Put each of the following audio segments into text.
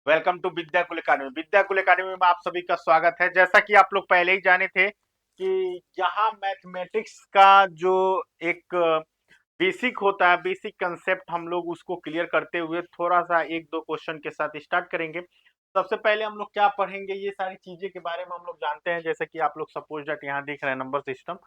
Welcome to Vidyakul academy. Vidyakul academy में आप सभी का स्वागत है। जैसा कि आप लोग पहले ही जाने थे कि यहाँ मैथमेटिक्स का जो एक बेसिक होता है, बेसिक कंसेप्ट हम लोग उसको क्लियर करते हुए थोड़ा सा एक दो क्वेश्चन के साथ स्टार्ट करेंगे। सबसे पहले हम लोग क्या पढ़ेंगे, ये सारी चीजें के बारे में हम लोग जानते हैं। जैसे कि आप लोग सपोज दैट यहाँ देख रहे हैं number system,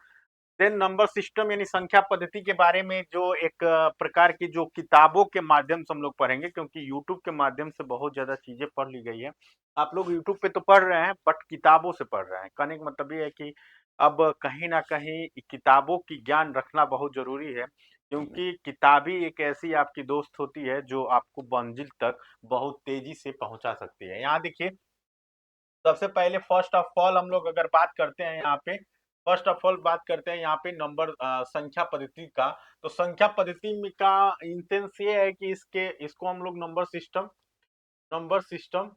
then number system यानी संख्या पद्धति के बारे में जो एक प्रकार की जो किताबों के माध्यम से हम लोग पढ़ेंगे, क्योंकि यूट्यूब के माध्यम से बहुत ज्यादा चीजें पढ़ ली गई है। आप लोग यूट्यूब पे तो पढ़ रहे हैं बट किताबों से पढ़ रहे हैं। कहने का मतलब ये है कि अब कहीं ना कहीं किताबों की ज्ञान रखना बहुत जरूरी है, क्योंकि किताबी एक ऐसी आपकी दोस्त होती है जो आपको मंजिल तक बहुत तेजी से पहुंचा सकती है। यहाँ देखिए, सबसे पहले फर्स्ट ऑफ ऑल हम लोग अगर बात करते हैं यहाँ पे, फर्स्ट ऑफ ऑल बात करते हैं यहाँ पे नंबर संख्या पद्धति का। तो संख्या पद्धति में का इंटेंस ये है कि इसको हम लोग नंबर नंबर सिस्टम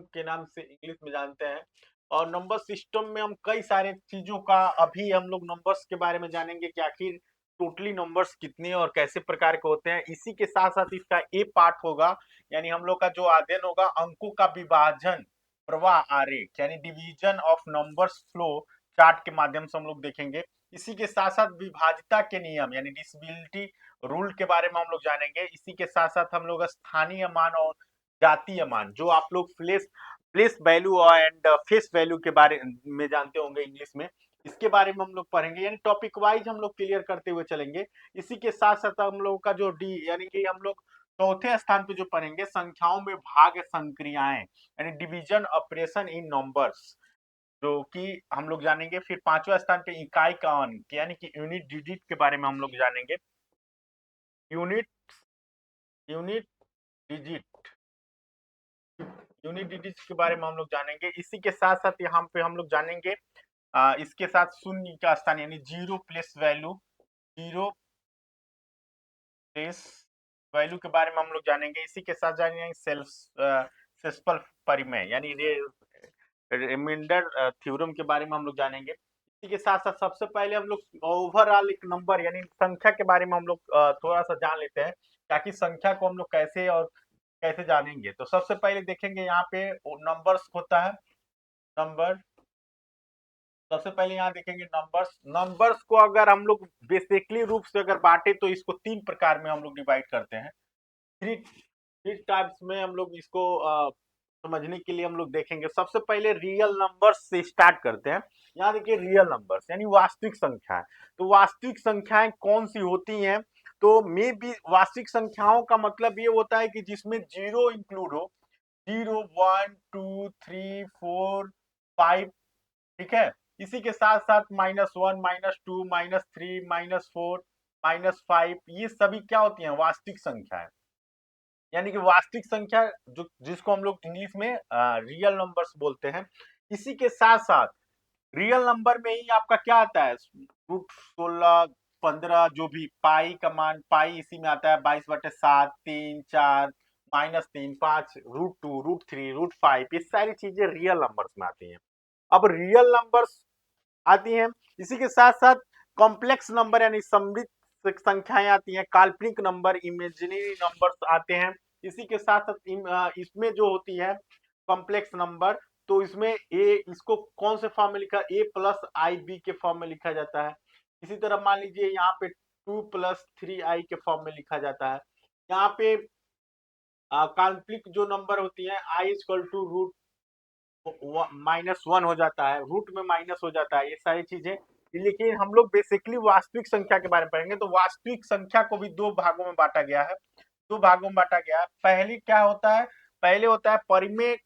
के नाम से इंग्लिश में जानते हैं। और नंबर सिस्टम में हम कई सारे चीजों का अभी हम लोग नंबर्स के बारे में जानेंगे कि आखिर टोटली नंबर्स कितने और कैसे प्रकार के होते हैं। इसी के साथ साथ इसका ए पार्ट होगा, यानी हम लोग का जो अध्ययन होगा अंकों का विभाजन प्रवाह आरेख, यानी division of numbers flow chart के माध्यम से हम लोग देखेंगे। इसी के साथ साथ विभाज्यता के नियम यानी डिविजिबिलिटी रूल के बारे में हम लोग जानेंगे। इसी के साथ साथ हम लोग स्थानीय मान और जातीय मान, जो आप लोग place place value and face value के बारे में जानते होंगे इंग्लिश में, इसके बारे में हम लोग पढ़ेंगे। यानी टॉपिक वाइज हम लोग क्लियर करते हुए चलेंगे। इसी के साथ साथ हम लोगों का जो डी यानी कि हम लोग चौथे स्थान पे जो पढ़ेंगे संख्याओं में भाग संक्रियाएं, यानी डिवीजन ऑपरेशन इन नंबर्स, जो कि हम लोग जानेंगे। फिर पांचवा स्थान पे इकाई का अंक यानी कि यूनिट डिजिट के बारे में हम लोग जानेंगे। Unit unit digit unit digit के बारे में हम लोग जानेंगे। इसी के साथ साथ यहाँ पे हम लोग जानेंगे इसके साथ शून्य का स्थान यानी zero place value, zero place value के बारे में हम लोग जानेंगे। इसी के साथ जानेंगे सेल्फल परिमेय यानी रिमाइंडर थ्योरम के बारे में हम लोग जानेंगे। इसी के साथ साथ सबसे पहले हम लोग ओवरऑल एक नंबर यानी संख्या के बारे में हम लोग थोड़ा सा जान लेते हैं, ताकि संख्या को हम लोग कैसे और कैसे जानेंगे। तो सबसे पहले देखेंगे यहाँ पे नंबर्स होता है, नंबर। सबसे पहले यहाँ देखेंगे नंबर्स। नंबर्स को अगर हम लोग बेसिकली रूप से अगर बांटे तो इसको तीन प्रकार में हम लोग डिवाइड करते हैं। थ्री थ्री टाइप्स में हम लोग इसको समझने के लिए हम लोग देखेंगे। सबसे पहले रियल नंबर्स से स्टार्ट करते हैं। यहाँ देखिए रियल नंबर्स यानी वास्तविक संख्याएं। तो वास्तविक संख्याएं कौन सी होती हैं? तो मे बी वास्तविक संख्याओं का मतलब ये होता है कि जिसमें जीरो इंक्लूड हो, zero, one, two, three, four, five, ठीक है। इसी के साथ साथ -1, -2, -3, -4, -5, ये सभी क्या होती हैं? वास्तविक संख्या है। यानी कि वास्तविक संख्या जो जिसको हम लोग इंग्लिश में रियल नंबर्स बोलते हैं। इसी के साथ साथ रियल नंबर में ही आपका क्या आता है? रूट 16, 15, जो भी पाई का मान, पाई इसी में आता है 22/7, 3, 4, -3, 5, √2, √3, √5, ये सारी चीजें रियल नंबर्स में आती हैं। अब रियल नंबर्स आती हैं। इसी के साथ साथ कॉम्प्लेक्स नंबर यानी समृद्ध संख्याएं आती हैं, काल्पनिक नंबर, इमेजिनरी नंबर्स आते हैं। इसी के साथ साथ इसमें जो होती है कॉम्प्लेक्स नंबर, तो इसमें ए, इसको कौन से फॉर्म में लिखा, a+ib के फॉर्म में लिखा जाता है। इसी तरह मान लीजिए यहाँ पे 2+3i के फॉर्म में लिखा जाता है। यहाँ पे काल्पनिक जो नंबर होती है i=√, -1 हो जाता है, रूट में माइनस हो जाता है, ये सारी चीजें। लेकिन हम लोग बेसिकली वास्तविक संख्या के बारे में पढ़ेंगे। तो वास्तविक संख्या को भी दो भागों में बांटा गया है, दो भागों में बांटा गया है। पहली क्या होता है? पहले होता है परिमेय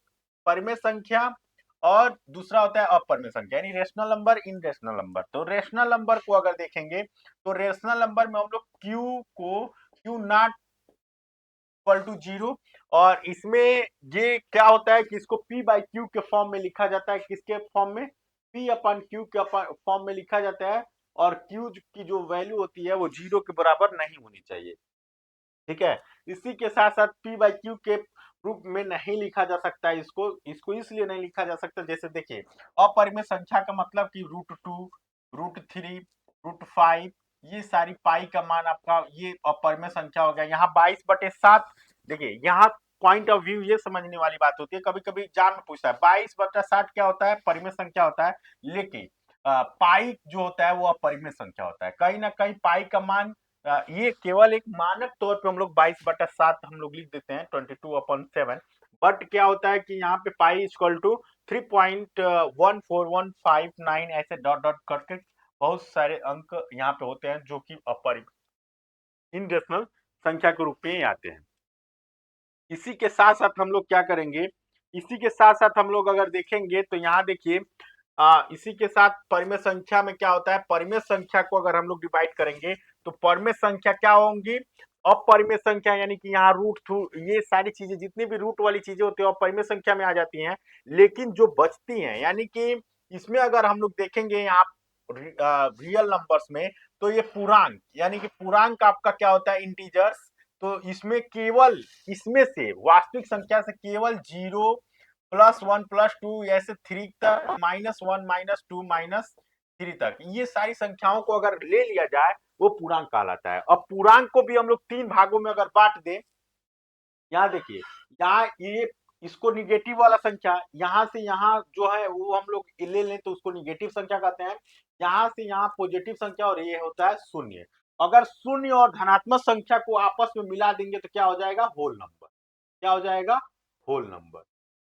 परिमेय संख्या, और दूसरा होता है अपरिमेय संख्या यानी रेशनल नंबर, इनरेशनल नंबर। तो रेशनल नंबर को अगर देखेंगे तो रेशनल नंबर में हम लोग Q0 इक्वल टू 0, और इसमें ये क्या होता है कि इसको P/Q के फॉर्म में लिखा जाता है। किसके फॉर्म में? P/Q के फॉर्म में लिखा जाता है। और Q की जो वैल्यू होती है वो 0 के बराबर नहीं होनी चाहिए, ठीक है। इसी के साथ साथ P/Q के रूप में नहीं लिखा जा सकता है। इसको इसको इसलिए नहीं लिखा जा सकता, जैसे देखिए अपरिमेय संख्या का मतलब कि √2, √3, √5, ये सारी पाई का मान आपका ये अपरिमेय संख्या हो गया। यहाँ 22/7, देखिए यहाँ पॉइंट ऑफ व्यू ये समझने वाली बात होती है, कभी कभी एग्जाम में पूछता है 22/7 क्या होता है, परिमेय संख्या होता है, लेकिन पाई जो होता है वो अपरिमेय संख्या होता है। कहीं ना कहीं पाई का मान ये केवल एक मानक तौर पे हम लोग 22/7 हम लोग लिख देते हैं 22/7, बट क्या होता है कि यहाँ पे पाई इक्वल टू 3.14159 ऐसे डॉट डॉट करके बहुत सारे अंक यहाँ पे होते हैं जो कि इन डेसिमल संख्या के रूप में आते हैं। इसी के साथ साथ हम लोग क्या करेंगे, इसी के साथ साथ हम लोग अगर देखेंगे तो यहाँ देखिए इसी के साथ परिमेय संख्या में क्या होता है, परिमेय संख्या को अगर हम लोग डिवाइड करेंगे तो परिमेय संख्या क्या होंगी, अपरिमेय संख्या, यानी कि यहाँ रूट थ्रू ये सारी चीजें जितनी भी रूट वाली चीजें होती है अपरिमेय संख्या में आ जाती हैं। लेकिन जो बचती हैं, यानी कि इसमें अगर हम लोग देखेंगे यहाँ रियल नंबर्स में, तो ये पूर्णांक, यानी कि पूर्णांक आपका क्या होता है, इंटीजर्स। तो इसमें केवल इसमें से वास्तविक संख्या से केवल 0 +1 +2 ऐसे 3 तक, -1 -2 -3 तक ये सारी संख्याओं को अगर ले लिया जाए वो पूर्णांक कहलाता है। अब पूर्णांक को भी हम लोग 3 भागों में अगर बांट दें, यहाँ देखिए, यहाँ ये इसको निगेटिव वाला संख्या, यहाँ से यहाँ जो है वो हम लोग ले लें तो उसको निगेटिव संख्या कहते हैं, यहाँ से यहाँ पॉजिटिव संख्या, और ये होता है शून्य। अगर शून्य और धनात्मक संख्या को आपस में मिला देंगे तो क्या हो जाएगा, होल नंबर। क्या हो जाएगा, होल नंबर,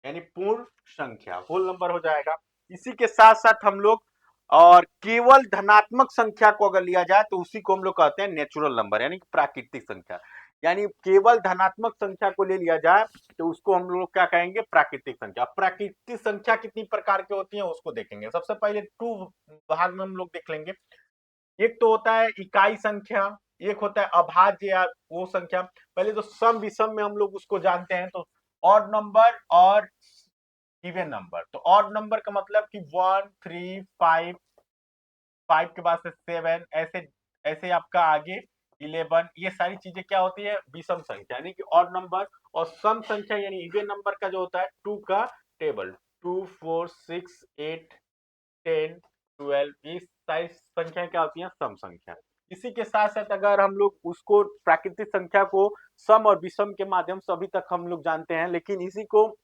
यानी पूर्ण संख्या, होल नंबर हो जाएगा। इसी के साथ साथ हम लोग और केवल धनात्मक संख्या को अगर लिया जाए तो उसी को हम लोग कहते हैं नेचुरल नंबर, यानी प्राकृतिक संख्या। यानी केवल धनात्मक संख्या को ले लिया जाए तो उसको हम लोग क्या कहेंगे, प्राकृतिक संख्या। प्राकृतिक संख्या कितनी प्रकार की होती है उसको देखेंगे। सबसे पहले 2 भाग में हम लोग देख लेंगे। एक तो होता है इकाई संख्या, एक होता है अभाज्य या वो संख्या। पहले तो सम विषम में हम लोग उसको जानते हैं, तो ऑड नंबर और इवन नंबर। तो ऑड नंबर का मतलब कि 1 3 5, 5 के बाद से 7, ऐसे ऐसे आपका आगे 11, ये सारी चीजें क्या होती है, विषम संख्या यानी कि ऑड नंबर। और सम संख्या यानी इवन नंबर का जो होता है 2 का टेबल, 2 4 6 8 10 12, ये सारी संख्या क्या होती है, सम संख्या। इसी के साथ साथ अगर हम लोग उसको प्राकृतिक संख्या को सम और विषम के माध्यम से अभी तक हम लोग जानते हैं, लेकिन इसी को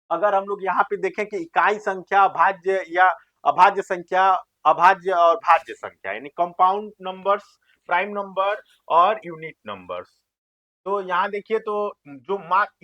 अगर हम लोग यहाँ पे देखें कि इकाई संख्या, भाज्य या अभाज्य संख्या, अभाज्य और भाज्य संख्या, यानी कंपाउंड नंबर्स, प्राइम नंबर और यूनिट नंबर्स। तो यहाँ देखिए, तो जो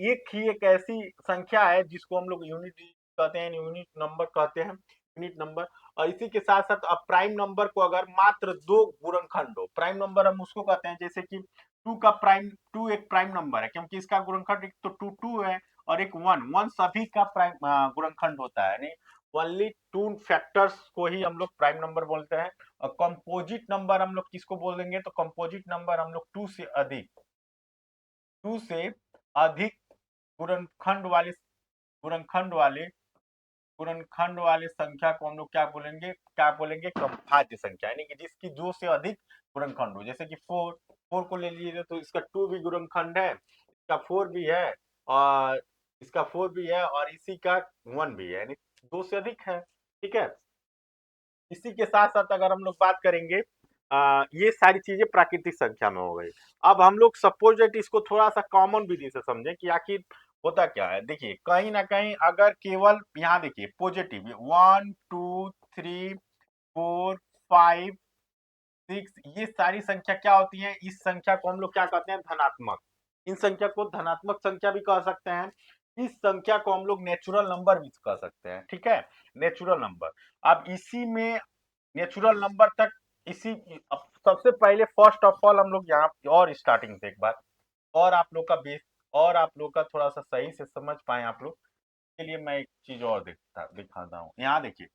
एक ही एक ऐसी संख्या है जिसको हम लोग यूनिट कहते हैं, यूनिट नंबर कहते हैं, यूनिट नंबर। और इसी के साथ साथ अब प्राइम नंबर को अगर मात्र 2 गुणनखंड हो, प्राइम नंबर हम उसको कहते हैं, जैसे कि 2 का प्राइम, 2 एक प्राइम नंबर है क्योंकि इसका गुणनखंड एक तो 2 2 है और एक 1 1 सभी का प्राइम गुणनखंड होता है, यानी ओनली 2 फैक्टर्स को ही हम लोग प्राइम नंबर बोलते हैं। और कंपोजिट नंबर हम लोग किसको बोलेंगे, तो कंपोजिट नंबर हम लोग 2 से अधिक गुणनखंड वाले गुणनखंड वाले गुणनखंड वाले संख्या को हम लोग क्या बोलेंगे, भाज्य संख्या, यानी कि जिसकी 2 से अधिक गुणनखंड हो। जैसे कि 4 को ले लीजिए तो इसका 2 भी गुणनखंड है, इसका 4 भी है, और इसका 4 भी है, और इसी का 1 भी है, यानी 2 से अधिक है। ठीक है। इसी के साथ साथ अगर हम लोग बात करेंगे, ये सारी चीजें प्राकृतिक संख्या में हो गई। अब हम लोग सपोज दैट इसको थोड़ा सा कॉमन विधि से समझें कि आखिर होता क्या है। देखिए, कहीं ना कहीं अगर केवल यहाँ देखिए पॉजिटिव 1 2 3 4 5 6, ये सारी संख्या क्या होती है, इस संख्या को हम लोग क्या कहते हैं, धनात्मक। इन संख्या को धनात्मक संख्या भी कह सकते हैं। इस संख्या को हम लोग नेचुरल नंबर भी कह सकते हैं। ठीक है, नेचुरल नंबर। अब इसी में नेचुरल नंबर तक, इसी अब सबसे पहले फर्स्ट ऑफ ऑल हम लोग यहाँ और स्टार्टिंग से एक बात, और आप लोग का बेस, और आप लोग का थोड़ा सा सही से समझ पाए आप लोग के लिए मैं एक चीज और दिखाता हूँ। यहाँ देखिए,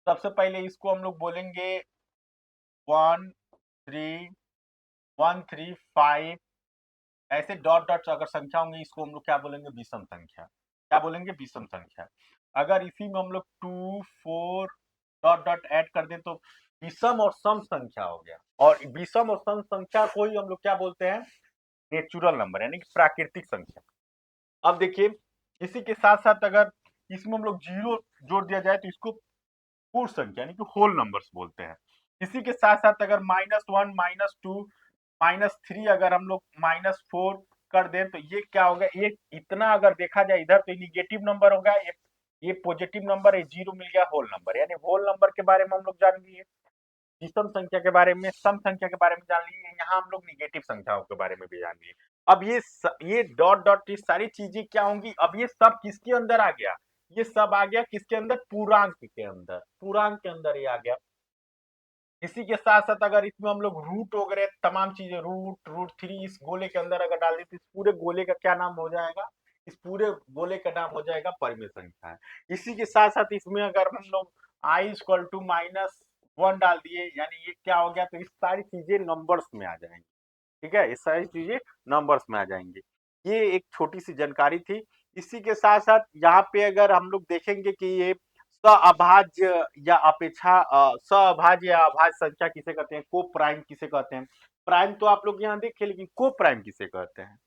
सबसे पहले इसको हम लोग बोलेंगे 1 3 1 3 5, ऐसे डॉट डॉट अगर संख्या होंगी इसको हम लोग क्या बोलेंगे, विषम संख्या। क्या बोलेंगे, विषम संख्या। अगर इसी में हम लोग 2 4 डॉट डॉट ऐड कर दें तो विषम और सम संख्या हो गया। और विषम और सम संख्या को ही हम लोग क्या बोलते हैं, नेचुरल नंबर, यानी कि प्राकृतिक संख्या। अब देखिए, इसी के साथ साथ अगर इसमें हम लोग जीरो जोड़ दिया जाए तो इसको पूर्ण संख्या यानी कि होल नंबर्स बोलते हैं। इसी के साथ साथ अगर -1 -2 -3 अगर हम लोग -4 कर दें तो ये क्या होगा, ये इतना अगर देखा जाए इधर तो निगेटिव नंबर होगा, ये पॉजिटिव नंबर है, जीरो मिल गया होल नंबर, यानी होल नंबर के बारे में हम लोग जान लिए, विषम संख्या के बारे में, सम संख्या के बारे में जान लिए, यहाँ हम लोग निगेटिव संख्याओं के बारे में भी जान लिए। अब ये डॉट डॉट ये सारी चीजें क्या होंगी, अब ये सब किसके अंदर आ गया, ये सब आ गया किसके अंदर, पूर्णांक के अंदर, पूर्णांक के अंदर ये आ गया। इसी के साथ साथ अगर इसमें हम लोग रूट वगैरह तमाम चीजें, रूट 3 इस गोले के अंदर अगर डाल दें तो इस पूरे गोले का क्या नाम हो जाएगा, इस पूरे गोले का नाम हो जाएगा परिमेय संख्या है। इसी के साथ साथ इसमें अगर हम लोग i = -1 डाल दिए, यानी ये क्या हो गया, तो इस सारी चीजें नंबर्स में आ जाएंगी। ठीक है, ये सारी चीजें नंबर्स में आ जाएंगी। ये एक छोटी सी जानकारी थी। इसी के साथ साथ यहाँ पे अगर हम लोग देखेंगे कि ये सअभाज्य या अपेक्षा सअभाज्य या अभाज्य संख्या किसे कहते हैं, को प्राइम किसे कहते हैं। प्राइम तो आप लोग यहाँ देखे, लेकिन को प्राइम किसे कहते हैं।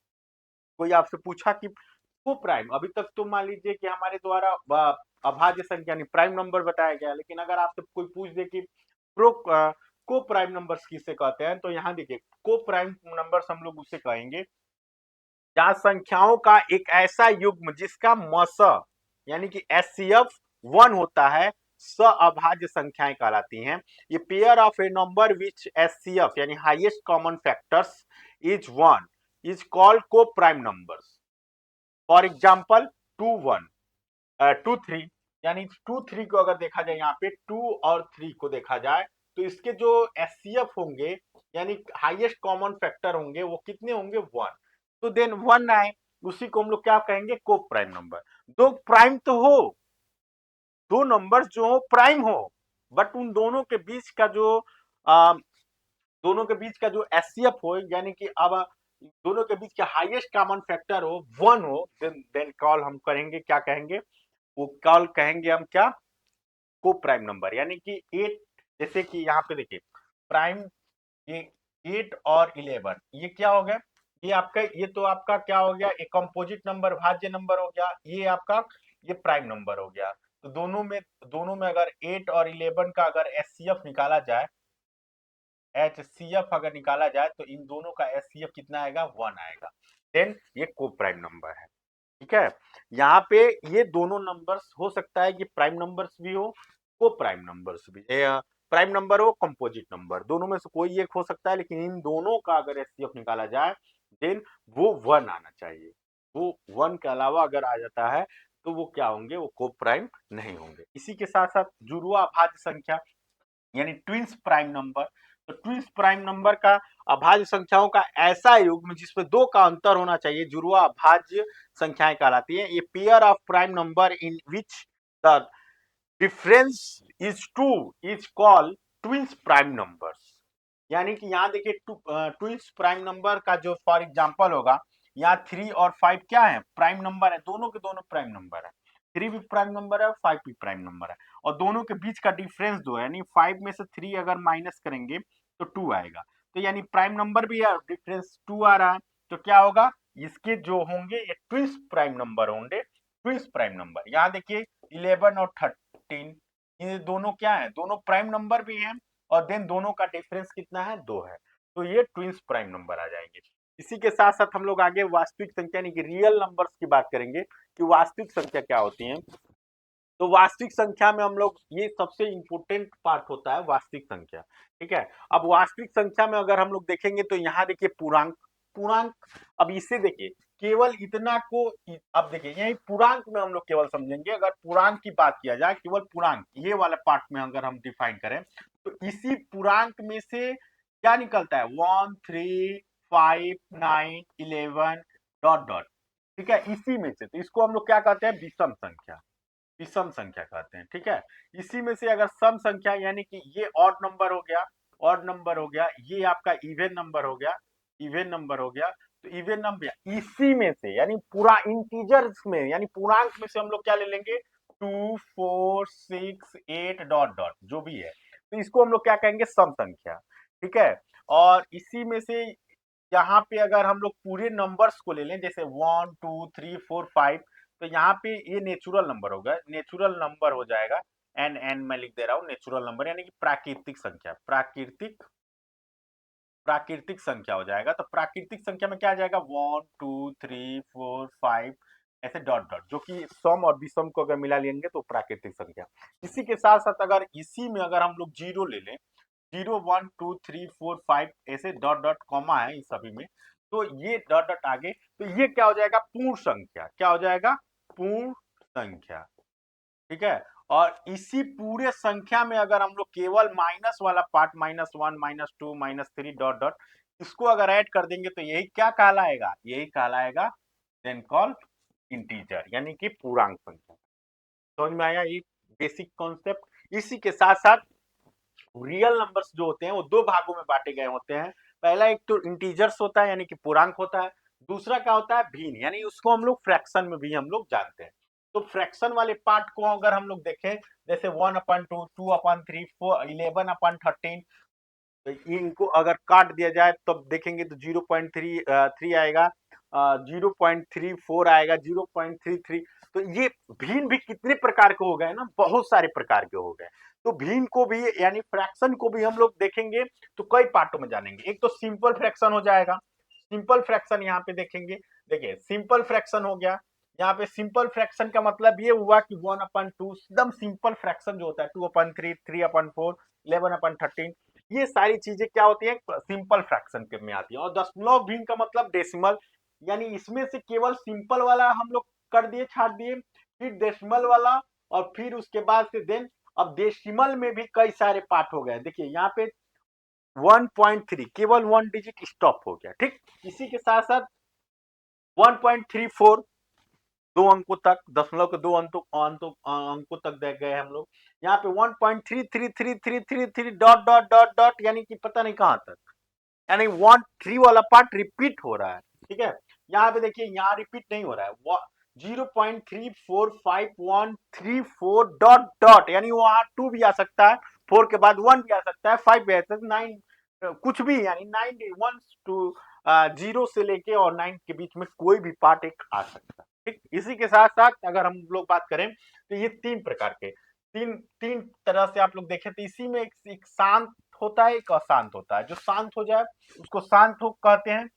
कोई आपसे पूछा कि को प्राइम, अभी तक तो मान लीजिए कि हमारे द्वारा अभाज्य संख्या यानी प्राइम नंबर बताया गया, लेकिन अगर आपसे कोई पूछ दे कि प्रो को प्राइम नंबर्स किसे कहते हैं, तो यहाँ देखिए को प्राइम नंबर्स हम लोग उसे कहेंगे जहां संख्याओं का एक ऐसा युग्म जिसका मस यानी कि एचसीएफ 1 होता है, सअभाज्य संख्याएं कहलाती हैं। ये pair of a number which HCF यानी highest common factors is 1 is called coprime numbers. For example 2 1 2 3, यानी 2 3 को अगर देखा जाए, यहाँ पे 2 और 3 को देखा जाए तो इसके जो एचसीएफ होंगे यानी हाईएस्ट कॉमन फैक्टर होंगे वो कितने होंगे, 1। तो देन 1 आए, उसी को हम लोग क्या कहेंगे, को प्राइम नंबर। दो प्राइम तो हो, दो नंबर्स जो हो प्राइम हो, बट उन दोनों के बीच का जो दोनों के बीच का जो एचसीएफ हो, यानी कि अब दोनों के बीच का हाईएस्ट कॉमन फैक्टर हो 1 हो, देन कॉल हम करेंगे, क्या कहेंगे, वो कॉल कहेंगे हम क्या, को प्राइम नंबर। यानी कि 8, जैसे कि यहाँ पे देखिए प्राइम, ये 8 और 11 ये क्या हो गया, ये आपका, ये तो आपका क्या हो गया, एक कंपोजिट नंबर, भाज्य नंबर हो गया, ये आपका ये प्राइम नंबर हो गया। तो दोनों में अगर 8 और 11 का अगर एचसीएफ निकाला जाए, एचसीएफ अगर निकाला जाए तो इन दोनों का एचसीएफ कितना आएगा, 1 आएगा। देन ये को प्राइम नंबर है। ठीक है, यहाँ पे ये दोनों नंबर्स हो सकता है कि प्राइम नंबर्स भी हो, को प्राइम नंबर्स भी, प्राइम नंबर हो, कंपोजिट नंबर, दोनों में से कोई एक हो सकता है, लेकिन इन दोनों का अगर एचसीएफ निकाला जाए देन वो 1 आना चाहिए। वो 1 के अलावा अगर आ जाता है तो वो क्या होंगे, वो को प्राइम नहीं होंगे। इसी के साथ साथ जुड़वा अभाज्य संख्या यानी ट्विंस प्राइम नंबर, तो ट्विंस प्राइम नंबर का अभाज्य संख्याओं का ऐसा युग्म जिसमें 2 का अंतर होना चाहिए, जुड़वा अभाज्य संख्याएं कहलाती है। ये pair of prime number in which the difference is 2 is called twins prime numbers. यानी कि यहाँ देखिए ट्विंस प्राइम नंबर का जो फॉर एग्जांपल होगा, यहाँ 3 और 5 क्या है, प्राइम नंबर है, दोनों के दोनों प्राइम नंबर है, 3 भी प्राइम नंबर है, 5 भी प्राइम नंबर है, और दोनों के बीच का डिफरेंस 2 है, यानी 5 में से 3 अगर माइनस करेंगे तो 2 आएगा। तो यानी प्राइम नंबर भी है, डिफरेंस 2 आ रहा है, तो क्या होगा, इसके जो होंगे ये ट्विंस प्राइम नंबर होंगे, ट्विंस प्राइम नंबर। यहाँ देखिए 11 और 13 ये दोनों क्या है, दोनों प्राइम नंबर भी हैं, और देन दोनों का डिफरेंस कितना है, 2 है, तो ये ट्विंस प्राइम नंबर आ जाएंगे। इसी के साथ साथ हम लोग आगे वास्तविक संख्या यानी कि रियल नंबर्स की बात करेंगे कि वास्तविक संख्या क्या होती है। तो वास्तविक संख्या में हम लोग, ये सबसे इंपोर्टेंट पार्ट होता है वास्तविक संख्या। ठीक है, अब वास्तविक संख्या में अगर हम लोग देखेंगे तो यहाँ देखिए पूर्णांक, पूर्णांक, अब इसे देखिए केवल इतना को, अब देखिए यही पूर्णांक में हम लोग केवल समझेंगे, अगर पूर्णांक की बात किया जाए, केवल पूर्णांक ये वाला पार्ट में अगर हम डिफाइन करें तो इसी पूर्णांक में से क्या निकलता है, 1 3 5 9 11 डॉट डॉट। ठीक है, इसी में से, तो इसको हम लोग क्या कहते हैं, विषम संख्या, विषम संख्या कहते हैं। ठीक है, इसी में से अगर सम संख्या यानी कि ये ऑड नंबर हो गया, ऑड नंबर हो गया, ये आपका इवन नंबर हो गया, इवन नंबर हो गया, तो इवन नंबर इसी में से यानी पूरा इंटीजर्स में यानी पूर्णांक में से हम लोग क्या ले लेंगे, 2 4 6 8 डॉट डॉट जो भी है, तो इसको हम लोग क्या कहेंगे, सम संख्या। ठीक है, और इसी में से यहाँ पे अगर हम लोग पूरे नंबर्स को ले लें, जैसे 1 2 3 4 5, तो यहाँ पे ये नेचुरल नंबर होगा, नेचुरल नंबर हो जाएगा, एन मैं लिख दे रहा हूँ, नेचुरल नंबर यानी कि प्राकृतिक संख्या, प्राकृतिक संख्या हो जाएगा। तो प्राकृतिक संख्या में क्या आ जाएगा, 1 2 3 4 5 ऐसे डॉट डॉट, जो कि सम और विषम को अगर मिला लेंगे तो प्राकृतिक संख्या। इसी के साथ साथ अगर इसी में अगर हम लोग जीरो ले लें, 0 1 2 3 4 5 ऐसे डॉट डॉट कॉमा है इन सभी में, तो ये डॉट डॉट आगे, तो ये क्या हो जाएगा, पूर्ण संख्या। क्या हो जाएगा, पूर्ण संख्या। ठीक है। और इसी पूरे संख्या में अगर हम लोग केवल माइनस वाला पार्ट, -1 -2 -3 डॉट डॉट, इसको अगर ऐड कर देंगे तो यही क्या कहलाएगा, यही कहलाएगा देन कॉल्ड इंटीजर, यानी कि पूर्णांक संख्या। समझ में आया ये बेसिक कॉन्सेप्ट। इसी के साथ साथ रियल नंबर्स जो होते हैं वो दो भागों में बांटे गए होते हैं। पहला एक तो इंटीजर्स होता है यानी कि पूर्णांक होता है, दूसरा क्या होता है, भिन्न, यानी उसको हम लोग फ्रैक्शन में भी हम लोग जानते हैं। तो फ्रैक्शन वाले पार्ट को अगर हम लोग देखें, जैसे 1/2 2/3 4 11/13, तो इनको अगर काट दिया जाए तो देखेंगे तो 0.3 आएगा, 0.34 आएगा, 0.33। तो ये भिन्न भी कितने प्रकार के हो गए ना, बहुत सारे प्रकार के हो गए। तो भिन्न को भी यानी फ्रैक्शन को भी हम लोग देखेंगे तो कई पार्टों में जानेंगे। एक तो सिंपल फ्रैक्शन हो जाएगा, सिंपल फ्रैक्शन यहाँ पे देखेंगे। देखिए सिंपल फ्रैक्शन हो गया, यहाँ पे सिंपल फ्रैक्शन का मतलब ये हुआ कि 1/2 एकदम सिंपल फ्रैक्शन जो होता है, 2/3 3/4 11/13, ये सारी चीजें क्या होती है, सिंपल फ्रैक्शन के में आती है। और दशमलव भिन्न का मतलब डेसिमल, यानी इसमें से केवल सिंपल वाला हम लोग कर दिए, छाट दिए, फिर डेसिमल वाला, और फिर उसके बाद से देन अब डेसिमल में भी कई सारे पार्ट हो गए। देखिए यहाँ पे 1.3 केवल 1 डिजिट स्टॉप हो गया, ठीक। इसी के साथ साथ 1.34 दो अंकों तक, दशमलव के दो अंकों तक दे गए हम लोग। यहाँ पे 1.33333 डॉट डॉट डॉट डॉट, यानी कि पता नहीं कहां तक, यानी 1 3 वाला पार्ट रिपीट हो रहा है। ठीक है, यहाँ पे देखिए यहाँ रिपीट नहीं हो रहा है, 0.3451134 डॉट डॉट, यानी वहां 2 भी आ सकता है, 4 के बाद 1 भी आ सकता है, 5 भी आ सकता है, 9 कुछ भी, यानी 9 1 टू 0 से लेके और 9 के बीच में कोई भी पार्ट एक आ सकता है। ठीक, इसी के साथ साथ अगर हम लोग बात करें तो ये तीन प्रकार के, तीन तीन तरह से आप लोग देखें तो इसी में एक शांत होता है, एक अशांत होता है। जो शांत हो जाए उसको शांत हो कहते हैं।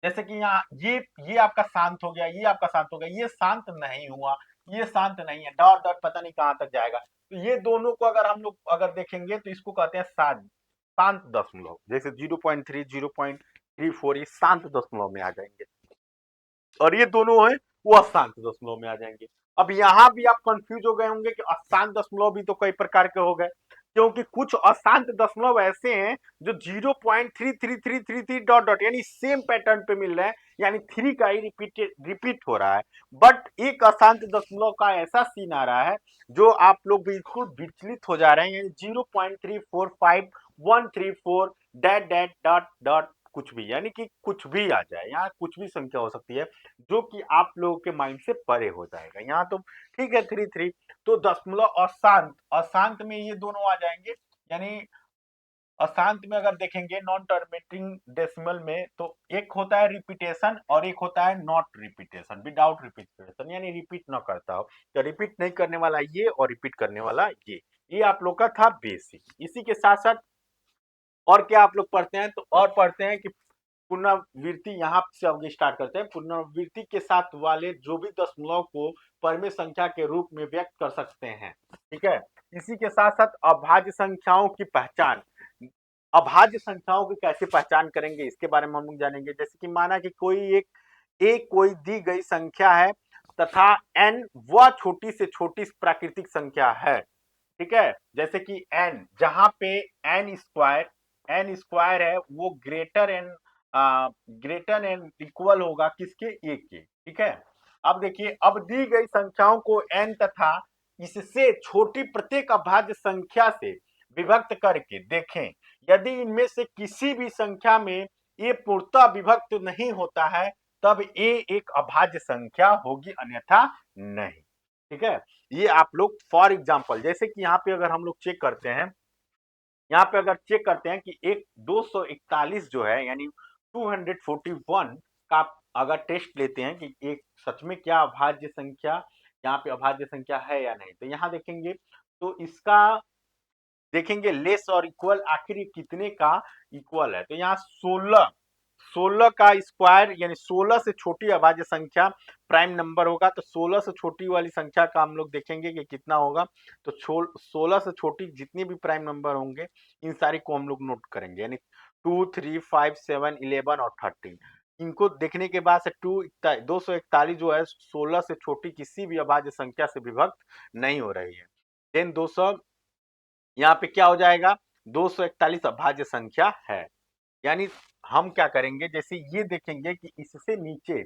जैसे कि यहाँ ये आपका शांत हो गया, ये आपका शांत हो गया, ये शांत नहीं हुआ, ये शांत नहीं है, डॉट डॉट पता नहीं कहां तक जाएगा। तो ये दोनों को अगर हम लोग अगर देखेंगे तो इसको कहते हैं शांत, शांत दशमलव। जैसे 0.3 0.34 ये शांत दशमलव में आ जाएंगे, और ये दोनों है वो अशांत दशमलव में आ जाएंगे। अब यहाँ भी आप कंफ्यूज हो गए होंगे कि अशांत दशमलव भी तो कई प्रकार के हो गए, क्योंकि कुछ अशांत दशमलव ऐसे हैं जो 0.3333 डॉट डॉट यानी सेम पैटर्न पे मिल रहे हैं, यानी 3 का ही रिपीट हो रहा है। बट एक अशांत दशमलव का ऐसा सीन आ रहा है जो आप लोग बिल्कुल विचलित हो जा रहे हैं, यानी 0.345134 डैट डैट डॉट डॉट कुछ भी, यानी कि कुछ भी आ जाए, यहाँ कुछ भी संख्या हो सकती है जो कि आप लोगों के माइंड से परे हो जाएगा। यहाँ तो ठीक है 3 तो दशमलव अशांत, अशांत में ये दोनों आ जाएंगे। यानी अशांत में अगर देखेंगे नॉन टर्मिनेटिंग डेसिमल में, तो एक होता है रिपीटेशन और एक होता है नॉट रिपीटेशन, विदाउट रिपीटेशन, यानी रिपीट ना करता हो। तो रिपीट नहीं करने वाला ये और रिपीट करने वाला ये आप लोग का था बेसिक। इसी के साथ साथ और क्या आप लोग पढ़ते हैं, तो और पढ़ते हैं कि पुनरावृत्ति, यहाँ से आगे स्टार्ट करते हैं। पुनरावृत्ति के साथ वाले जो भी दशमलव को परमेय संख्या के रूप में व्यक्त कर सकते हैं। ठीक है, इसी के साथ साथ अभाज्य संख्याओं की पहचान, अभाज्य संख्याओं की कैसे पहचान करेंगे इसके बारे में हम लोग जानेंगे। जैसे कि माना कि कोई दी गई संख्या है तथा n वह छोटी से छोटी प्राकृतिक संख्या है। ठीक है, जैसे कि n, जहां पे n स्क्वायर है वो ग्रेटर एन इक्वल होगा किसके, एक के। ठीक है, अब देखिए, अब दी गई संख्याओं को n तथा इससे छोटी प्रत्येक अभाज्य संख्या से विभक्त करके देखें, यदि इनमें से किसी भी संख्या में ये पूर्णतः विभक्त नहीं होता है तब ये एक अभाज्य संख्या होगी, अन्यथा नहीं। ठीक है, ये आप लोग फॉर एग्जाम्पल, जैसे कि यहाँ पे अगर हम लोग चेक करते हैं, यहाँ पे अगर चेक करते हैं कि एक 241 जो है यानी 241 का अगर टेस्ट लेते हैं कि एक सच में क्या अभाज्य संख्या, यहाँ पे अभाज्य संख्या है या नहीं, तो यहाँ देखेंगे तो इसका देखेंगे लेस और इक्वल आखिर ये कितने का इक्वल है। तो यहाँ 16 16 का स्क्वायर यानी 16 से छोटी अभाज्य संख्या प्राइम नंबर होगा। तो 16 से छोटी वाली संख्या का हम लोग देखेंगे कि कितना होगा। तो 16 से छोटी जितनी भी प्राइम नंबर होंगे इन सारी को हम लोग नोट करेंगे, यानी 2, 3, 5, 7, 11 और 13। इनको देखने के बाद से 241 जो है 16 से छोटी किसी भी अभाज्य संख्या से विभक्त नहीं हो रही है। देन 200 यहाँ पे क्या हो जाएगा, 241 अभाज्य संख्या है। यानी हम क्या करेंगे, जैसे ये देखेंगे कि इससे नीचे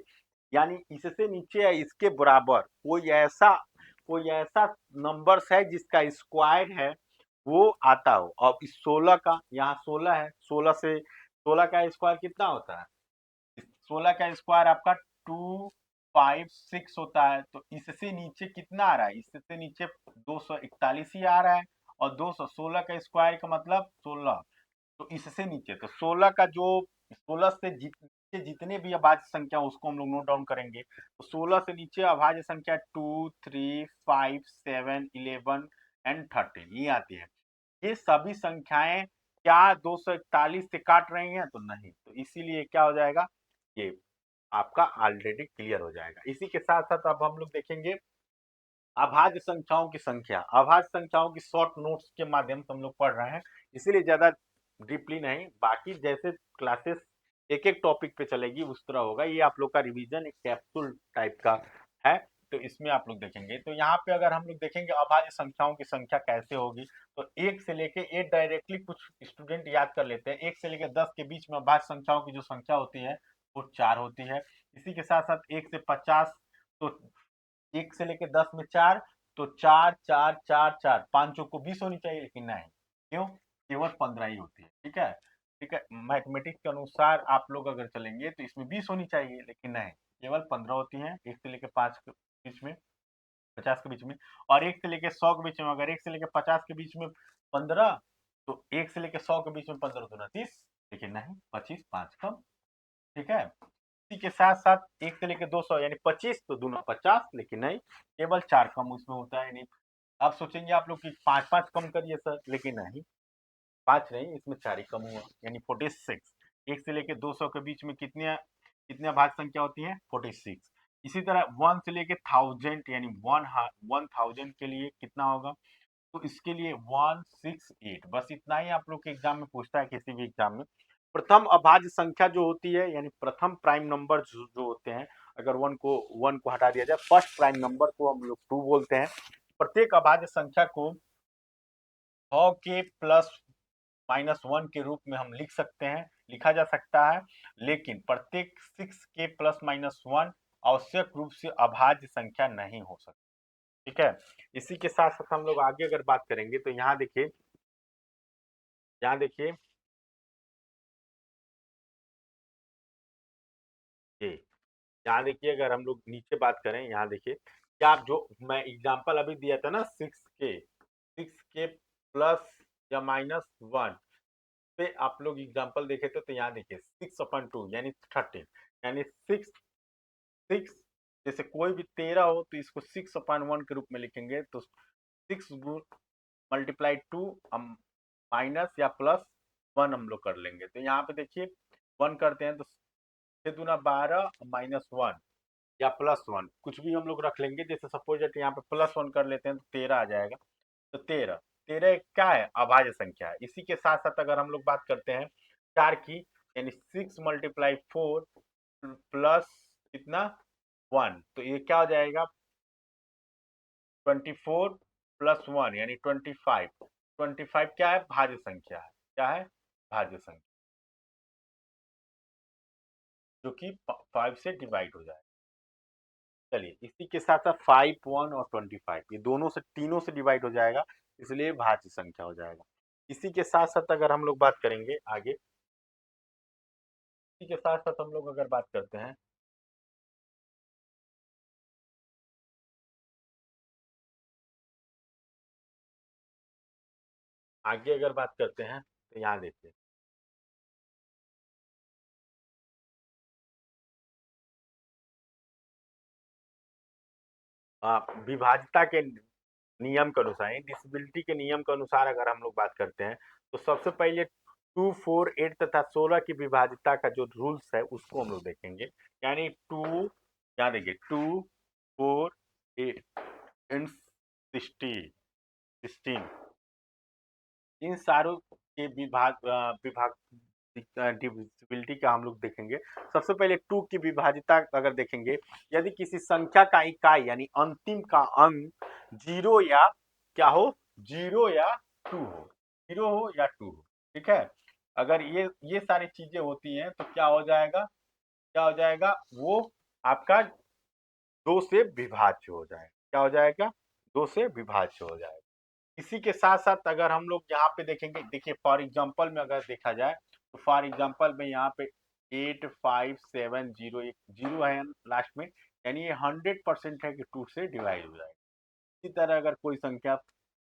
यानी इससे नीचे या इसके बराबर कोई ऐसा नंबर्स है जिसका स्क्वायर है वो आता हो। अब इस 16 का यहाँ 16 है, 16 का स्क्वायर कितना होता है, 16 का स्क्वायर आपका 256 होता है। तो इससे नीचे कितना आ रहा है, इससे नीचे 241 ही आ रहा है। और 216 का स्क्वायर का मतलब 16, तो इससे नीचे तो 16 का जो 16 से जितने भी अभाज्य संख्या उसको हम लोग नोट डाउन करेंगे। तो 16 से नीचे अभाज्य संख्या 2, 3, 5, 7, 11 एंड 13 ये आती है। ये सभी संख्याएं क्या 241 से काट रही हैं, तो नहीं, तो इसीलिए क्या हो जाएगा, ये आपका ऑलरेडी क्लियर हो जाएगा। इसी के साथ साथ अब हम लोग देखेंगे अभाज्य संख्याओं की संख्या। अभाज्य संख्याओं की शॉर्ट नोट्स के माध्यम से हम लोग पढ़ रहे हैं, इसीलिए ज्यादा डीपली नहीं, बाकी जैसे क्लासेस एक एक टॉपिक पे चलेगी उस तरह होगा। ये आप लोग का रिवीजन एक कैप्सूल टाइप का है, तो इसमें आप लोग देखेंगे। तो यहाँ पे अगर हम लोग देखेंगे अभाज्य संख्याओं की संख्या कैसे होगी, तो 1 से लेके 8 डायरेक्टली कुछ स्टूडेंट याद कर लेते हैं। 1 से लेके 10 के बीच में अभाज्य संख्याओं की जो संख्या होती है वो 4 होती है। इसी के साथ साथ 1 से 50, तो 1 से लेके 10 में 4, तो 4 4 4 4 पांचों को 20 होनी चाहिए, लेकिन नहीं, क्यों, केवल 15 ही होती है। ठीक है, ठीक है, मैथमेटिक्स के अनुसार आप लोग अगर चलेंगे तो इसमें 20 होनी चाहिए, लेकिन नहीं, केवल 15 होती है। 1 से लेके 5 के बीच में, 50 के बीच में। और 1 से लेके 100 के बीच में, अगर 1 से लेके 50 के बीच में 15, तो 1 से लेके 100 के बीच में 15 दूना 30, लेकिन नहीं, 25 5 कम। ठीक है, इसी के साथ साथ 1 से लेके 200 यानी 25, तो दूना 50, लेकिन नहीं, केवल 4 कम उसमें होता है। नहीं, आप सोचेंगे आप लोग कि 5 5 कम करिए सर, लेकिन नहीं, 5 नहीं, इसमें 4 ही कम हुआ, यानी 46। 1 से लेके 200 के बीच में कितने कितने भाज्य संख्या होती है, 46। इसी तरह 1 से लेके 1000 यानी 1000 के लिए कितना होगा, तो इसके लिए 168। बस इतना ही आप लोग के एग्जाम में पूछता है, किसी भी एग्जाम में। प्रथम अभाज्य संख्या जो होती है, यानी प्रथम प्राइम नंबर जो होते हैं, अगर वन को हटा दिया जाए, फर्स्ट प्राइम नंबर को हम लोग 2 बोलते हैं। प्रत्येक अभाज्य संख्या को 100 के प्लस माइनस 1 के रूप में हम लिख सकते हैं, लिखा जा सकता है। लेकिन प्रत्येक 6 के प्लस माइनस 1 आवश्यक रूप से अभाज्य संख्या नहीं हो सकती। ठीक है, इसी के साथ साथ हम लोग आगे अगर बात करेंगे तो यहाँ देखिए, यहाँ देखिए ये, यहाँ देखिए अगर हम लोग नीचे बात करें, यहाँ देखिए क्या आप जो मैं एग्जांपल अभी दिया था ना, 6 के प्लस या माइनस 1 पे आप लोग एग्जांपल देखे थे, तो यहाँ देखिए 6/2 यानी 13, यानी 6 जैसे कोई भी 13 हो तो इसको 6/1 के रूप में लिखेंगे। तो 6 मल्टीप्लाई 2 हम माइनस या प्लस 1 हम लोग कर लेंगे। तो यहाँ पे देखिए 1 करते हैं तो 6 दूना 12 माइनस 1 या प्लस 1 कुछ भी हम लोग रख लेंगे। जैसे सपोज दैट यहाँ पे प्लस 1 कर लेते हैं तो 13 आ जाएगा। तो 13 13 क्या है, अभाज्य संख्या है। इसी के साथ साथ अगर हम लोग बात करते हैं 4 की, यानी 6 मल्टीप्लाई 4 प्लस कितना 1, तो ये क्या हो जाएगा, 24 प्लस 1 यानी 25। 25 क्या है, भाज्य संख्या है। क्या है, भाज्य संख्या, जो कि 5 से डिवाइड हो जाए। चलिए, इसी के साथ साथ 5, 1 और 25 ये दोनों से, तीनों से डिवाइड हो जाएगा, इसलिए भाज्य संख्या हो जाएगा। इसी के साथ साथ अगर हम लोग बात करेंगे आगे, इसी के साथ साथ हम लोग अगर बात करते हैं, आगे अगर बात करते हैं तो यहाँ देखिए, विभाज्यता के नियम के अनुसार, डिसेबिलिटी के नियम के अनुसार अगर हम लोग बात करते हैं तो सबसे पहले 2, 4, 8 तथा 16 की विभाजिता का जो रूल्स है उसको हम लोग देखेंगे। यानी 2, यहाँ देखिए 2, 4, 8 एंड 16 इन सारों के विभाग डिविजिबिलिटी का हम लोग देखेंगे। सबसे पहले 2 की विभाजिता अगर देखेंगे, यदि किसी संख्या का इकाई यानी अंतिम का अंक 0 या क्या हो, 0 या 2 हो, 0 हो या 2 हो, ठीक है। अगर ये सारी चीजें होती हैं तो क्या हो जाएगा, वो आपका 2 से विभाज्य हो जाएगा। क्या हो जाएगा, 2 से विभाज्य हो जाएगा। इसी के साथ साथ अगर हम लोग यहाँ पे देखेंगे, देखिए फॉर एग्जांपल में अगर देखा जाए तो फॉर एग्जांपल में यहाँ पे 8570 एक जीरो है लास्ट में, यानी ये 100% है कि 2 से डिवाइड हो जाएगा। इसी तरह अगर कोई संख्या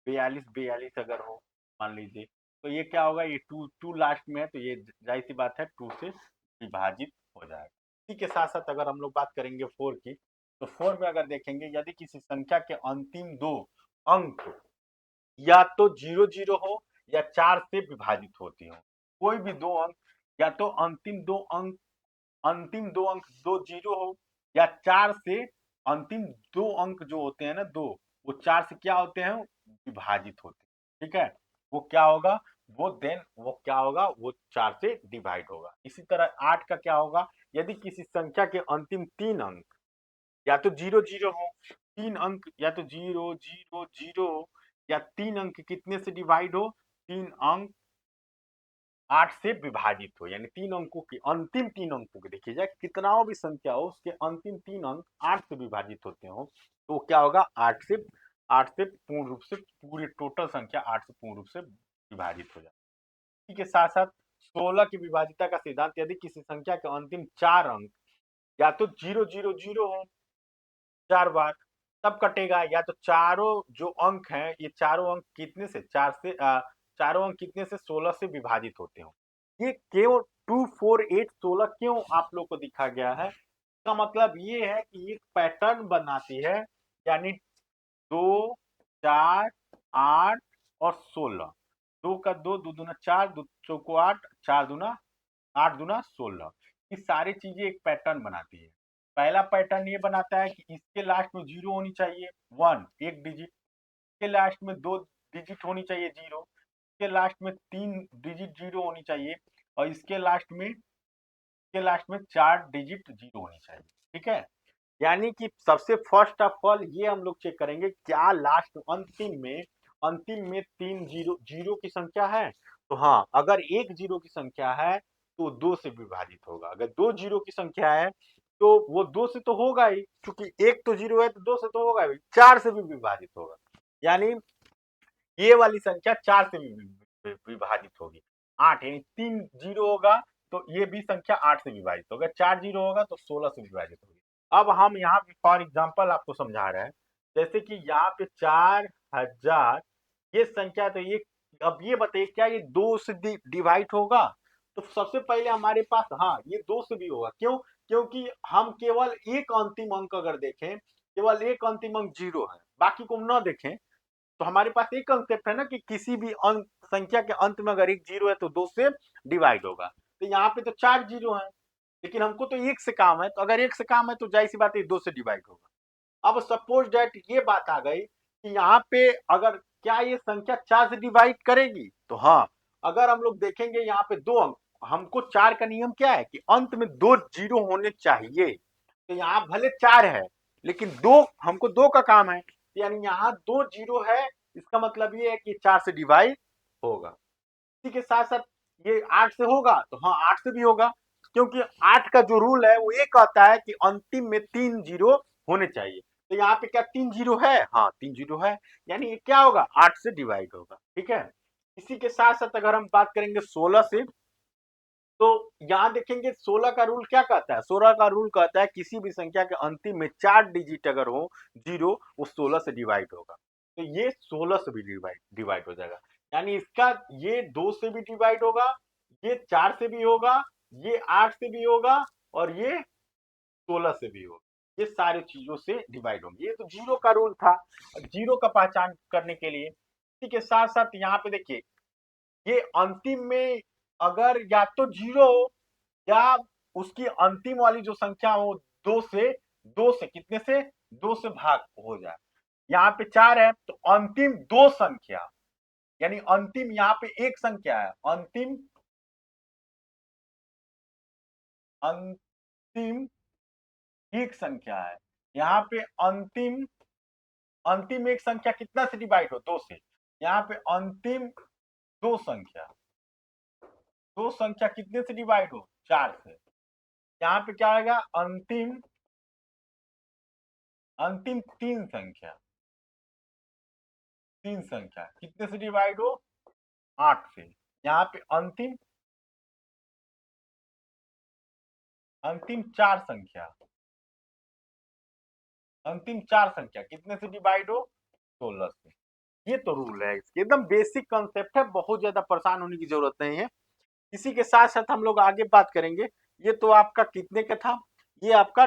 42 अगर हो मान लीजिए, तो ये क्या होगा, ये 2 लास्ट में है तो ये जाहिर सी बात है 2 से विभाजित हो जाएगा। इसी के साथ साथ अगर हम लोग बात करेंगे 4 की, तो 4 में अगर देखेंगे यदि किसी संख्या के अंतिम 2 अंक या तो 00 हो या 4 से विभाजित होती हो, कोई भी 2 अंक, या तो अंतिम 2 अंक 2 जीरो हो या 4 से अंतिम 2 अंक जो होते हैं ना 2, वो 4 से क्या होते हैं, विभाजित होते हैं, ठीक है। वो क्या होगा, वो क्या होगा, वो 4 से डिवाइड होगा। इसी तरह 8 का क्या होगा, यदि किसी संख्या के अंतिम 3 अंक या तो 00 हो, 3 अंक या तो 0 0 0 या 3 अंक कितने से डिवाइड हो, 3 अंक 8 से विभाजित हो, यानी 3 अंकों की अंतिम 3 अंकों की देखिए जाए कितना भी संख्या हो उसके अंतिम 3 अंक 8 से विभाजित होते हो, तो क्या होगा, 8 से पूर्ण रूप से पूरी टोटल संख्या 8 से पूर्ण रूप से विभाजित हो जाए। इसी के साथ साथ 16 की विभाजिता का सिद्धांत, यदि किसी संख्या के अंतिम 4 अंक या तो 0 0 0 हो 4 बार तब कटेगा, या तो चारों जो अंक हैं ये चारों अंक कितने से 4 से चारों अंक कितने से 16 से विभाजित होते हो। ये क्यों 2 4 8 16 क्यों आप लोग को दिखा गया है, इसका मतलब ये है कि एक पैटर्न बनाती है, यानी 2 4 8 और 16, 2 का 2 2 दूना 4 2 चौको 8 4 दूना 8 दूना 16, ये सारी चीजें एक पैटर्न बनाती है। पहला पैटर्न ये बनाता है कि इसके लास्ट में जीरो होनी चाहिए, 1 एक डिजिट, इसके लास्ट में 2 डिजिट होनी चाहिए 0, इसके लास्ट में 3 डिजिट 0 होनी चाहिए, और इसके लास्ट में 4 डिजिट 0 होनी चाहिए, ठीक है। यानी कि सबसे फर्स्ट ऑफ ऑल ये हम लोग चेक करेंगे क्या लास्ट अंतिम में 3 जीरो जीरो की संख्या है, तो हाँ, अगर एक जीरो की संख्या है तो 2 से विभाजित होगा, अगर 2 जीरो की संख्या है तो वो 2 से तो होगा ही, क्योंकि एक तो जीरो है तो 2 से तो होगा ही, 4 से भी विभाजित होगा, यानी ये वाली संख्या 4 से विभाजित होगी। 8 यानी 3 जीरो होगा तो ये भी संख्या 8 से विभाजित होगा, 4 जीरो होगा तो 16 से विभाजित होगी। अब हम यहाँ पे फॉर एग्जांपल आपको समझा रहे हैं, जैसे कि यहाँ पे 4000 ये संख्या, तो ये अब ये बताइए क्या ये 2 से डिवाइड होगा, तो सबसे पहले हमारे पास हाँ ये 2 से भी होगा, क्यों, क्योंकि हम केवल एक अंतिम अंक अगर देखें, केवल एक अंतिम अंक 0 है, बाकी को हम न देखें, तो हमारे पास एक कंसेप्ट है ना कि किसी भी अंक संख्या के अंत में अगर एक जीरो है तो 2 से डिवाइड होगा, तो यहाँ पे तो 4 जीरो है, लेकिन हमको तो एक से काम है, तो अगर एक से काम है तो जाहिर सी बात है 2 से डिवाइड होगा। अब सपोज डेट ये बात आ गई कि यहाँ पे अगर क्या ये संख्या 4 से डिवाइड करेगी, तो हाँ, अगर हम लोग देखेंगे यहाँ पे 2 अंक, हमको 4 का नियम क्या है कि अंत में 2 जीरो होने चाहिए, तो यहाँ भले 4 है लेकिन 2 हमको 2 का काम है, यानी यहाँ 2 जीरो है, इसका मतलब ये है कि 4 से डिवाइड होगा। इसी के साथ साथ ये 8 से होगा, तो हाँ 8 से भी होगा, क्योंकि 8 का जो रूल है वो ये कहता है कि अंतिम में 3 जीरो होने चाहिए, तो यहाँ पे क्या 3 जीरो है, हाँ 3 जीरो है, यानी ये क्या होगा 8 से डिवाइड होगा, ठीक है। इसी के साथ साथ अगर हम बात करेंगे 16 से, तो यहाँ देखेंगे 16 का रूल क्या कहता है, 16 का रूल कहता है किसी भी संख्या के अंतिम में 4 डिजिट अगर हो जीरो, वो 16 से डिवाइड होगा, तो ये 16 से भी डिवाइड हो जाएगा, यानी इसका ये 2 से भी डिवाइड होगा, ये 4 से भी होगा, ये 8 से भी होगा और ये 16 से भी होगा, ये सारी चीजों से डिवाइड होंगे। ये तो जीरो का रूल था, जीरो का पहचान करने के लिए। इसी के साथ साथ यहाँ पे देखिए, ये अंतिम में अगर या तो जीरो हो या उसकी अंतिम वाली जो संख्या हो दो से कितने से, दो से भाग हो जाए। यहाँ पे 4 है तो अंतिम दो संख्या, यानी अंतिम यहाँ पे एक संख्या है, अंतिम एक संख्या है। यहाँ पे अंतिम अंतिम एक संख्या कितना से डिवाइड हो, दो से। यहाँ पे अंतिम दो संख्या, दो संख्या कितने से डिवाइड हो, चार से। यहाँ पे क्या आएगा, अंतिम अंतिम तीन संख्या कितने से डिवाइड हो, 8 से। यहाँ पे अंतिम अंतिम चार संख्या कितने से डिवाइड हो, 16 से। ये तो रूल है इसके, एकदम बेसिक कॉन्सेप्ट है, बहुत ज्यादा परेशान होने की जरूरत नहीं है। इसी के साथ साथ हम लोग आगे बात करेंगे। ये तो आपका कितने का था, ये आपका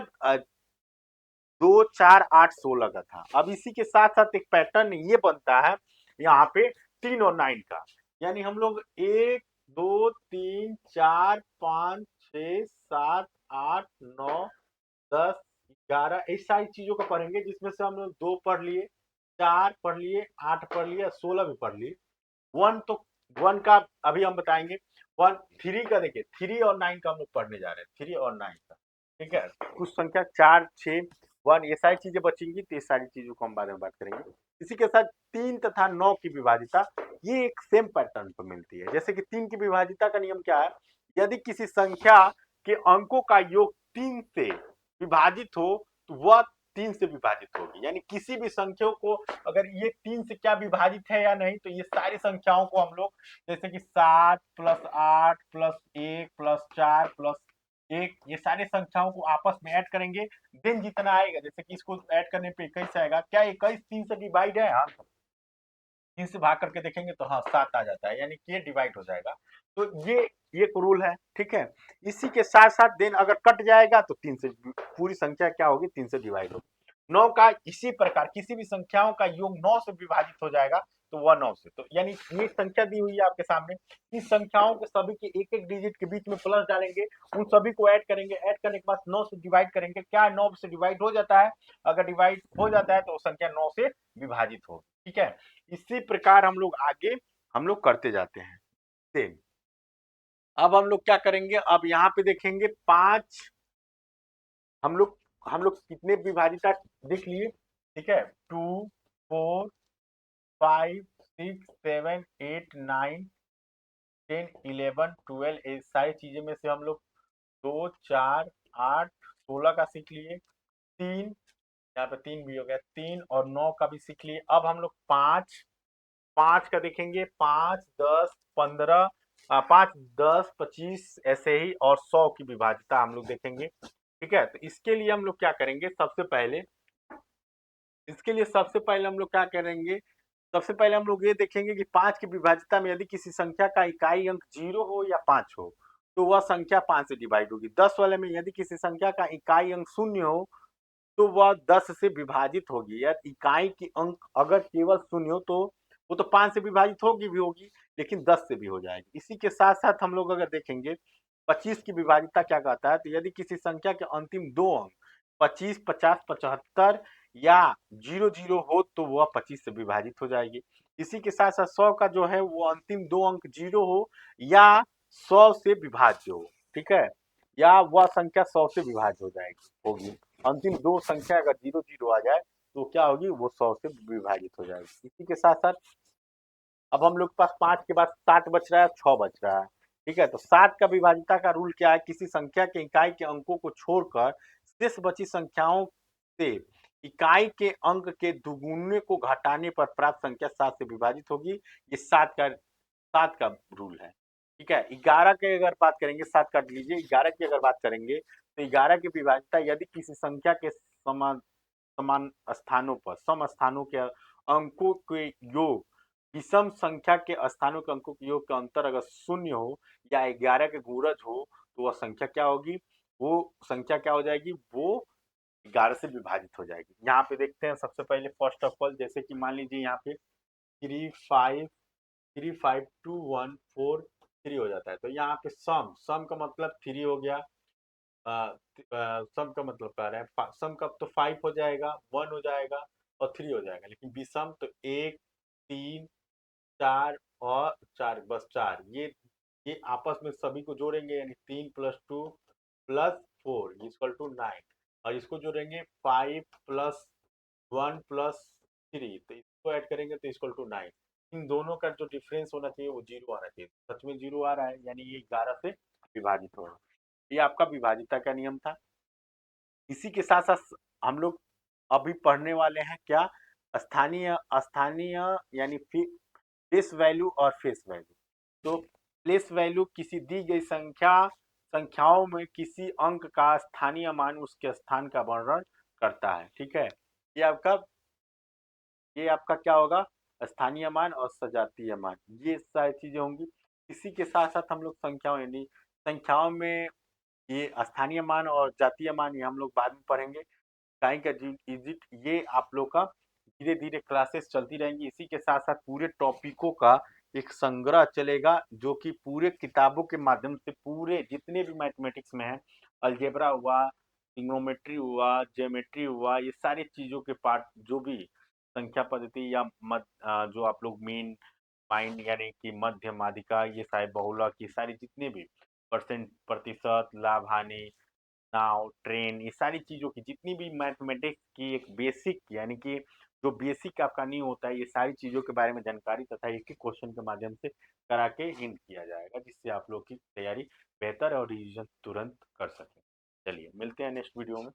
2, 4, 8, 16 का था। अब इसी के साथ साथ एक पैटर्न ये बनता है यहाँ पे 3 और 9 का, यानी हम लोग 1, 2, 3, 4, 5, 6, 7, 8, 9, 10, 11 इस सारी चीजों को पढ़ेंगे, जिसमें से हम लोग 2 पढ़ लिए, 4 पढ़ लिए, 8 पढ़ लिए, 16 भी पढ़ लिए। वन तो वन का अभी हम बताएंगे। वन थ्री का देखिए, 3 और 9 का हम लोग पढ़ने जा रहे हैं, 3 और 9 का। ठीक है, कुछ संख्या 4, 6, 1 ये सारी चीजें बचेंगी, तो ये सारी चीजों को हम बाद में बात करेंगे। इसी के साथ 3 तथा 9 की विभाजिता, ये एक सेम पैटर्न पर मिलती है। जैसे कि 3 की विभाजिता का नियम क्या है, यदि किसी संख्या के अंकों का योग 3 से विभाजित हो तो वह 3 से विभाजित होगी। यानी किसी भी संख्या को अगर ये 3 से क्या विभाजित है या नहीं, तो ये सारी संख्याओं को हम लोग जैसे कि 7 प्लस 8 प्लस 1 प्लस 4 प्लस 1 ये सारी संख्याओं को आपस में ऐड करेंगे, देन जितना आएगा, जैसे कि इसको ऐड करने पे 21 आएगा, क्या 21 3 से डिवाइड है, हाँ 3 से भाग करके देखेंगे तो हाँ 7 आ जाता है, यानी कि ये डिवाइड हो जाएगा। तो ये एक रूल है, ठीक है। इसी के साथ साथ देन अगर कट जाएगा तो 3 से पूरी संख्या क्या होगी, 3 से डिवाइड होगी। 9 का इसी प्रकार किसी भी संख्याओं का योग 9 से विभाजित हो जाएगा तो वह 9 से, तो यानी ये संख्या दी हुई है आपके सामने, इस संख्याओं के सभी के एक एक डिजिट के बीच में प्लस डालेंगे, उन सभी को ऐड करेंगे, ऐड करने के बाद 9 से डिवाइड करेंगे, क्या 9 से डिवाइड हो जाता है, अगर डिवाइड हो जाता है तो वो संख्या 9 से विभाजित हो, ठीक है। इसी प्रकार हम लोग आगे हम लोग करते जाते हैं सेम। अब हम लोग क्या करेंगे, अब यहाँ पे देखेंगे 5, हम लोग कितने विभाजिता देख लिए, ठीक है, 2, 4, 5, 6, 7, 8, 9, 10, 11, 12 ये सारी चीजें में से हम लोग 2, 4, 8, 16 का सीख लिए, 3 यहाँ पे 3 भी हो गया, 3 और 9 का भी सीख लिए। अब हम लोग 5 का देखेंगे, 5, 10, 15, 5, 10, 25 ऐसे ही, और 100 की विभाजिता हम लोग देखेंगे, ठीक है। तो इसके लिए हम लोग क्या करेंगे, सबसे पहले हम लोग क्या करेंगे, सबसे पहले हम लोग ये देखेंगे कि 5 की विभाजिता में यदि किसी संख्या का इकाई अंक 0 हो या 5 हो तो वह संख्या 5 से डिवाइड होगी। 10 वाले में यदि किसी संख्या का इकाई अंक 0 हो तो वह 10 से विभाजित होगी। या इकाई की अंक अगर केवल 0 हो तो वो तो 5 से विभाजित होगी भी होगी, लेकिन 10 से भी हो जाएगी। इसी के साथ साथ हम लोग अगर देखेंगे 25 की विभाजिता क्या कहता है, तो यदि किसी संख्या के अंतिम दो अंक 25, 50, 75 या 00 हो तो वह 25 से विभाजित हो जाएगी। इसी के साथ साथ 100 का जो है वो अंतिम दो अंक 0 हो या 100 से विभाज्य हो, ठीक है, या वह संख्या 100 से विभाज्य हो जाएगी होगी। अंतिम दो संख्या अगर 00 आ जाए तो क्या होगी, वो 100 से विभाजित हो जाएगी। इसी के साथ साथ अब हम लोग के पास 5 के बाद 7 बच रहा है, 6 बच रहा है, ठीक है। तो 7 का विभाजिता का रूल क्या है, किसी संख्या के इकाई के अंकों को छोड़कर शेष बची संख्याओं से इकाई के अंक के दुगुने को घटाने पर प्राप्त संख्या 7 से विभाजित होगी। ये 7 का रूल है, ठीक है। 11 की अगर बात करेंगे, 7 काट लीजिए, 11 की अगर बात करेंगे तो 11 की विभाजिता यदि किसी संख्या के समान समान स्थानों पर सम स्थानों के अंकों के योग विषम संख्या के स्थानों के अंकों के योग का अंतर अगर 0 हो या 11 के गुणज हो तो वह संख्या क्या होगी, वो संख्या क्या हो जाएगी, वो 11 से विभाजित हो जाएगी। यहाँ पे देखते हैं सबसे पहले फर्स्ट ऑफ ऑल, जैसे कि मान लीजिए यहाँ पे 3 5 हो जाता है, तो यहाँ पे सम सम का मतलब 3 हो गया। सम का मतलब कह रहे हैं, सम का तो 5 हो जाएगा, 1 हो जाएगा और 3 हो जाएगा, लेकिन विषम तो 1 3 4 और 4, बस 4। ये आपस में सभी को जोड़ेंगे, यानी 3 + 2 + 4 = 9, और इसको जोड़ेंगे 5 + 1 + 3, तो इसको ऐड करेंगे तो = 9। इन दोनों का जो डिफरेंस होना चाहिए वो 0 आना चाहिए, सच में 0 आ रहा है, यानी ये 11 से विभाजित हो रहा है। ये आपका विभाजिता का नियम था। इसी के साथ साथ हम लोग अभी पढ़ने वाले हैं क्या, स्थानीय स्थानीय यानी फेस वैल्यू और फेस वैल्यू। तो प्लेस वैल्यू किसी दी गई संख्याओं में किसी अंक का स्थानीय मान उसके स्थान का वर्णन करता है, ठीक है। ये आपका क्या होगा, स्थानीय मान और सजातीय मान, ये सारी चीजें होंगी। इसी के साथ साथ हम लोग संख्याओं, यानी संख्याओं में ये स्थानीय मान और जातीय मान ये हम लोग बाद में पढ़ेंगे। टाइम का इजिट, ये आप लोग का धीरे धीरे क्लासेस चलती रहेंगी। इसी के साथ साथ पूरे टॉपिकों का एक संग्रह चलेगा, जो कि पूरे किताबों के माध्यम से पूरे जितने भी मैथमेटिक्स में है, अलजेब्रा हुआ, ट्रिग्नोमेट्री हुआ, ज्योमेट्री हुआ, ये सारी चीजों के पार्ट, जो भी संख्या पद्धति या जो आप लोग मेन माइंड यानी कि मध्य माध्यिका, ये सारे बहुलक, ये सारी जितने भी परसेंट प्रतिशत लाभ हानि नाव ट्रेन, ये सारी चीजों की जितनी भी मैथमेटिक्स की एक बेसिक, यानी कि जो बेसिक आपका नहीं होता है, ये सारी चीजों के बारे में जानकारी तथा एक एक क्वेश्चन के माध्यम से करा के हिंट किया जाएगा, जिससे आप लोग की तैयारी बेहतर और रिवीजन तुरंत कर सकें। चलिए मिलते हैं नेक्स्ट वीडियो में।